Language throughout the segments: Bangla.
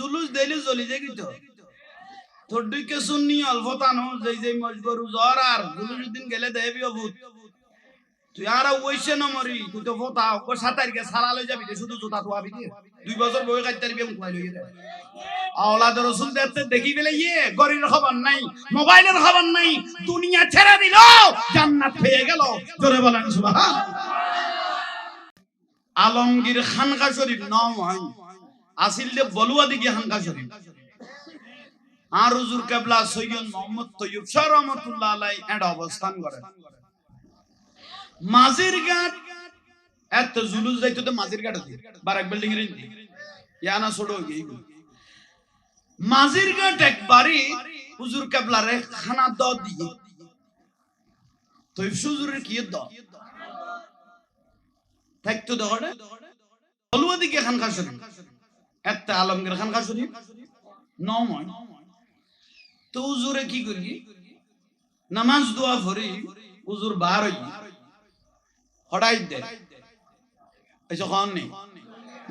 জুলুস দিলে জ্বলি যায় কিন্তু তোর দিকে শুননি অল্প তানো যে মজবুর জ্বর আর জুলুস দিন গেলে দেবি অভূত তুই আর ওইসে নমরি তুই তো ফোতা ও 7 তারিখে সালা লই যাবি শুধু জুতা তোয়াবি দিয়ে 2 বছর বই কাটতে দিবি মুখ লই রে আওলাদ রাসূল দেখতে দেখি বলে গরির খবর নাই মোবাইলের খবর নাই দুনিয়া ছেড়ে দিল জান্নাত পেয়ে গেল জোরে বলেন সুবহান আলমগীর খানকা শরীফ নাম হয় আসিল দে বলুয়া দিকে খানকা শরীফ আর হুজুর কিবলা সৈয়দ মোহাম্মদ তৈয়ব শাহ রহমাতুল্লাহ আলাইহি এড অবস্থান করে মাজিরঘাট এত জুলুস যাইতো তো মাজিরঘাট আছে বারাক বিল্ডিং এর ইয়ানা ছোড়ো গই মাজিরঘাট একবারই হুজুর কিবলারে খানা দ দিয়ে তৈয়ব হুজুরের কি দ থাকতো দহড়ে বলুয়া দিকে খানকা শরীফ এত আলমগীর খানকা শরীফ নাম হয় তো হুজুরে কি করি নামাজ দোয়া পড়ি হুজুর বার হই হড়াই দে এসে খান নেই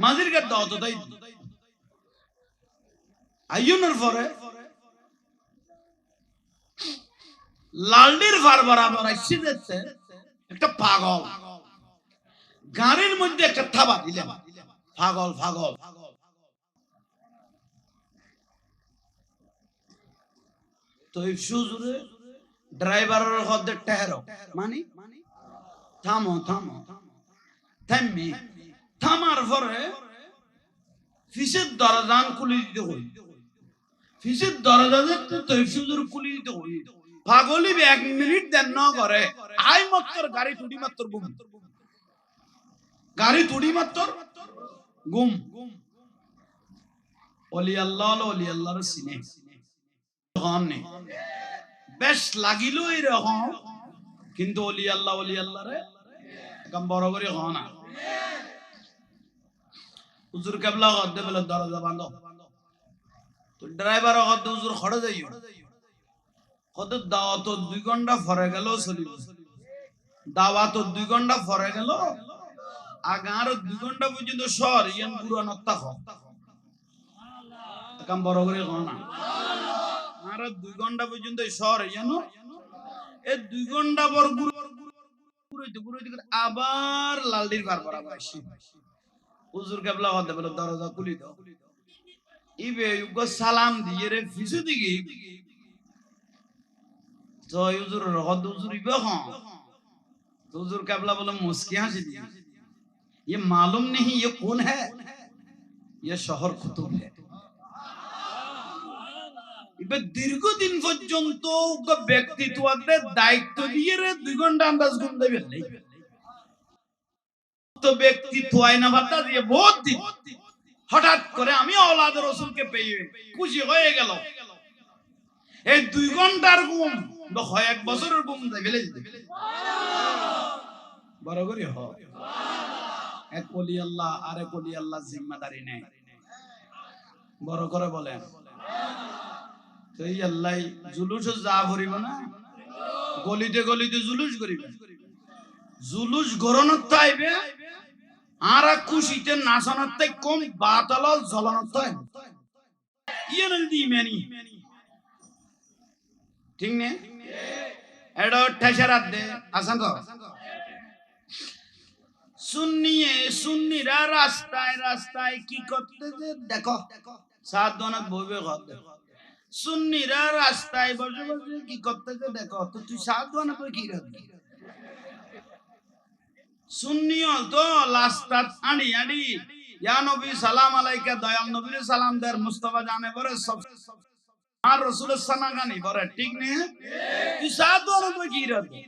মাঝির গাট দাও তো তাই আইয়ুনের পরে লালডির ভার বরাবর আসছে দেখতে একটা পাগল গাড়ির মধ্যে একটা থাবা দিলাম পাগল পাগল তো এই সুজুরে ড্রাইভারের হদ্দে টেহরো মানে থামো থামো থামবি থামার পরে ফিসের দরজান খুলে দিতে হই ফিসের দরজা দেখতে তো সুজুর খুলে দিতে হই পাগলি 1 মিনিট দেন না করে আই মাত্র গাড়ি টুডি মাত্র গুম গাড়ি টুডি মাত্র গুম ওলি আল্লাহর সিনে গনে বেশ লাগিল এরকম কিন্তু ওলি আল্লাহরে একদম বড় করে হনা হুজুর কিবলা গদ্দে বলে দরজা বাঁধো তো ড্রাইভার গদ্দে হুজুর খড়ে যাইও কত দাওয়াত 2 ঘন্টা পরে গেল চলিব দাওয়াত 2 ঘন্টা পরে গেল আগার 2 ঘন্টা পর্যন্ত সর ইয়ান পুরান অত্তা হ একদম বড় করে হনা আর 2 ঘন্টা পর্যন্ত সর ইয়ান এই 2 ঘন্টা পর গুরুইতে আবার লালডির পার বরাবর আসি হুজুর কিবলা গদ্দে বলে দরজা খুলি দাও ইবে ইগো সালাম দিয়ে রে ফিসু দিকে তো হুজুর গদ্দে হুজুর ইবে হ তো হুজুর কিবলা বলে মুস্কি হাসি দিয়ে ये मालूम नहीं ये कौन है ये शहर कुतुब है ইবে দীর্ঘদিন পর্যন্ত ব্যক্তিত্বের দায়িত্ব দিয়ে রে 2 ঘন্টা আন্দাজ ঘুম দেবে তো ব্যক্তিত্ব আয়না ভাতা দিয়ে বহুত দিন হঠাৎ করে আমি আওলাদ রাসূলকে পেয়ে খুশি হয়ে গেল এই 2 ঘন্টার ঘুম হয় 1 বছরের ঘুম দেবে বড় করে হ এক ওলি আল্লাহ আর এক ওলি আল্লাহ জিম্মাদারি নেয় বড় করে বলেন সেই আল্লাহ জুলুস যা ভরিব না গলিতে গলিতে জুলুস করিবে জুলুস গরনত আইবে আর খুশিতে নাচনতে কম বাতাল জ্বলনত ইয়েন দিমেনি ঠিক নে এডো ঠেসারাত দে আসান তো সুন্নিরা রাস্তায় রাস্তায় কি করতেছে দেখো সাধনাত বইবে গদ্দে সুন্নিরা রাস্তায় বসে বসে কি করতেছে দেখো তো তুই সাধনাত কি করবি সুন্নি তো লাস্তাত আনি আনি ইয়া নবী সালাম আলাইকা দয়াল নবীর সালাম দের মুস্তাফা জানে বরে সব আর রাসূলের সানাগানি বরে ঠিক নে তুই সাধনাত কি করবি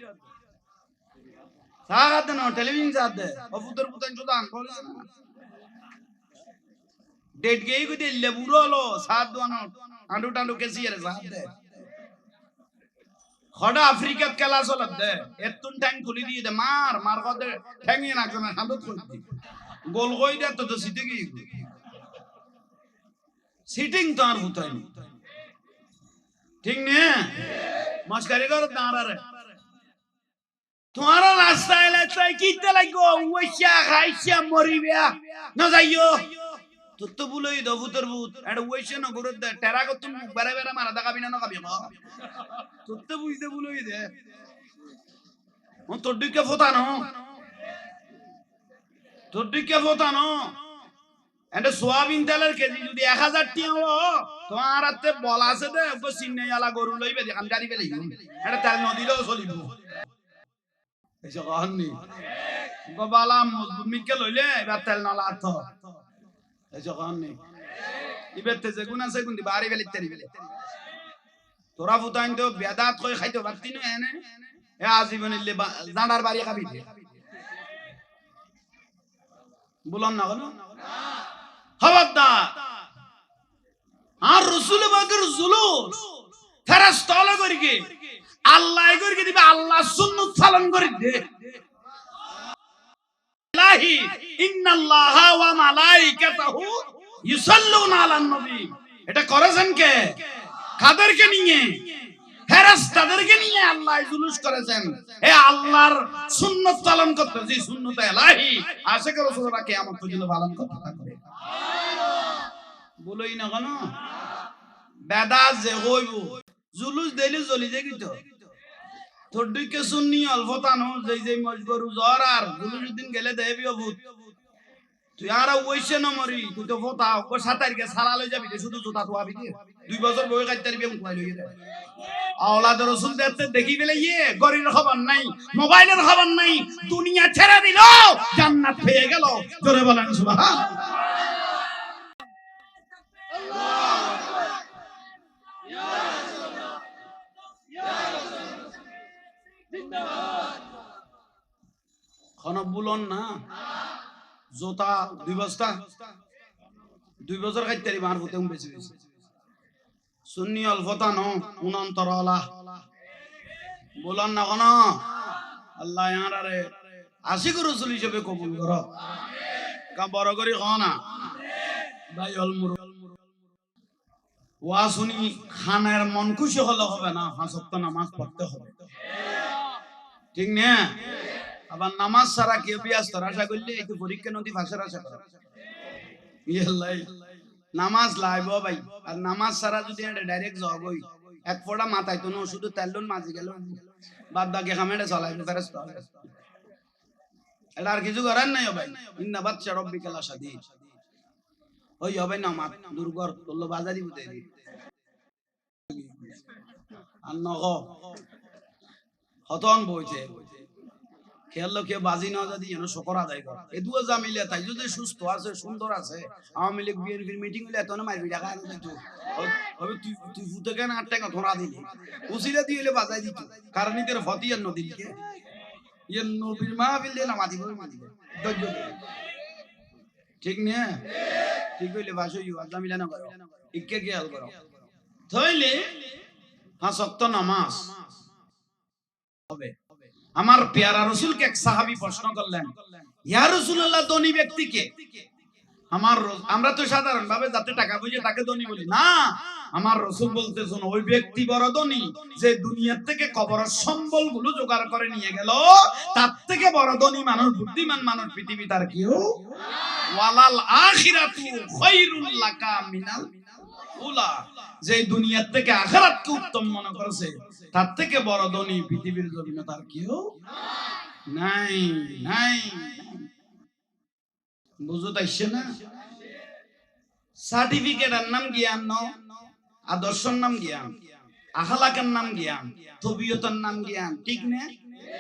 সাগাতে না টেলিভিশন সাথে অপুতর পুতন সুদান বলে ডেট গেই কই দিলে বুড়ো হলো সাত দোয়ানো আন্ডু টান্ডু কেসি এর সাথে খড়া আফ্রিকাত খেলা চলত দে এতুন ট্যাং খুলি দিয়ে দে মার কদে ঠ্যাঙিয়ে নাকছ না হালত কই দি গোল কই দে তো সিটে কি সিটিং তো আর হুতাই ঠিক নে মস্কারি কর দাঁড়ারে তোমারা রাস্তায় রাস্তায় কিতে লাগো ওইসা খাইসা মরিবে না যাইও তোর তো ভুলই দাও ভূতের ভূত এটা ওইসে না করে দে টেরা কত মুখ বেড়ে বেড়ে মারা দেখাবি না খাবি তোর তো বুঝতে ভুলই দে তোর দিকে ফোতানো তোর দিকে ফোতানো এটা সোয়াবিন তেলের কেজি যদি 1000 টাকা হলো তোমার হাতে বল আছে দে ওকে সিন্নাইয়ালা গরু লইবে দেখান গাড়ি পেলে এটা তেল নদীলেও চলিব এসে কহননি বালা মজবুত মিকে লইলে এবার তেল নলা আর্থ এসে কহননি ইবের তেজে গুণ আছে গুণ দিবা আরি বেলিতে বেলে তোরা ফুটাইন তো বেদাত কই খাইতে পারতি না এনে এ আজীবনিলে জানার বাড়ি খাবি বলন না কেন খবরদার আর রাসূল পাকের জুলুস ফেরেশতা করিকে আল্লাহ করিকে দিবে আল্লাহ সুন্নাত পালন করি দে ইলাহি ইন্নাল্লাহা ওয়া মালাইকাতাহু ইউসাল্লুনা আলান নবী এটা করেছেন কে কাদেরকে নিয়ে ফেরেশতাদেরকে নিয়ে আল্লাহ জুলুস করেছেন হে আল্লাহর সুন্নাত পালন করতে যে সুন্নাত ইলাহি আশিক রাসূলরা কিয়ামত পর্যন্ত পালন করতে থাকবে বলই না কেন বেদাত যে হইব জুলুস দিলে জ্বলি যায় কিন্তু তোর দিকে সুন্নি অল্পতানো যে মজবরু জ্বর আর জুলুস দিন গেলে দেবি ভূত তুই আর ওইসে না মরি তুই তো ফোতা ও 7 তারিখে সারা লই যাবি শুধু জুতা তোয়াবি 2 বছর বই কাটতে পারবি মুখ লই যায় আওলাদ রাসূল দেখতে দেখি বলে গরির খবর নাই মোবাইলের খবর নাই দুনিয়া ছেড়ে দিল জান্নাত পেয়ে গেল জোরে বলেন সুবহানাল্লাহ বুলন না জোতা 2 বস্তা 2 বছর খাইতে মার ফুতে বেশি বেশি সুন্নি অল্পতা ন উনন্তরলা বলন না কেন আল্লাহ ইয়ারে আশিক রাসূল হিসেবে কবুল করো কা বড় করি না ভাই অলমুর ওয়া শুনি খানের মন খুশি হলে হবে না 5 ওয়াক্ত নামাজ পড়তে হবে ঠিক না আবার নামাজ ছাড়া কেউ ব্যস্ত আশা করলে একটু পরীক্ষা নদী ভাষার আশা করে ইয়াল্লাই নামাজ লাইব ভাই আর নামাজ ছাড়া যদি ডাইরেক্ট জগ হই এক ফোঁটা মাথায় তো শুধু তেলুন মাঝি গেল বাদ বাকি খামেটা চলাইবে ফেরেশতা এটা আর কিছু করার নাই ভাই ইন্না বাচ্চা রব্বিকাল আশাদি ওই হবে না মা দুর্গর তোল্ল বাজারি বুঝে দি আর নগ হতন বইছে খেয়াল কেউ বাজি না যদি যেন শকর আদায় করে এ দুয়া জামিলে তাই যদি সুস্থ আছে সুন্দর আছে আওয়ামী লীগ বিএনপির মিটিং হলে এত না মারবি টাকা দিত হবে তুই ফুটে কেন 8 টাকা ধরা দিলি উসিলে দিলে বাজাই দিত কারণ এর ফতিয়ার নদীকে ইয়ে নবীর মাহফিল দিয়ে নামাজি বলে মাজি দজ্জ ঠিক না ঠিক হইলে ভাষা ইউ জামিলা না করো ইকে খেয়াল করো তাইলে 5 ওয়াক্ত নামাজ হবে আমার প্যারা রাসূলকে এক সাহাবী প্রশ্ন করলেন ইয়া রাসূলুল্লাহ ধনী ব্যক্তিকে আমরা তো সাধারণ ভাবে যাতে টাকা বুঝে তাকে ধনী বলি না আমার রাসূল বলতেছেন ওই ব্যক্তি বড় ধনী যে দুনিয়া থেকে কবরের সম্বলগুলো জোগাড় করে নিয়ে গেল তার থেকে বড় ধনী মানুষ বুদ্ধিমান মানুষ পৃথিবী তার কেউ ওয়ালাল আখিরাতু খায়রুল লাকা মিনাল উলা যে দুনিয়া থেকে আখিরাতকে উত্তম মনে করেছে তার থেকে বড় ধনী পৃথিবীর জমিনে তার কেউ নাই নাই বুঝো তাইছে না সার্টিফিকেটের নাম জ্ঞান ন আদর্শের নাম জ্ঞান আখলাকের নাম জ্ঞান তবিয়তের নাম জ্ঞান ঠিক না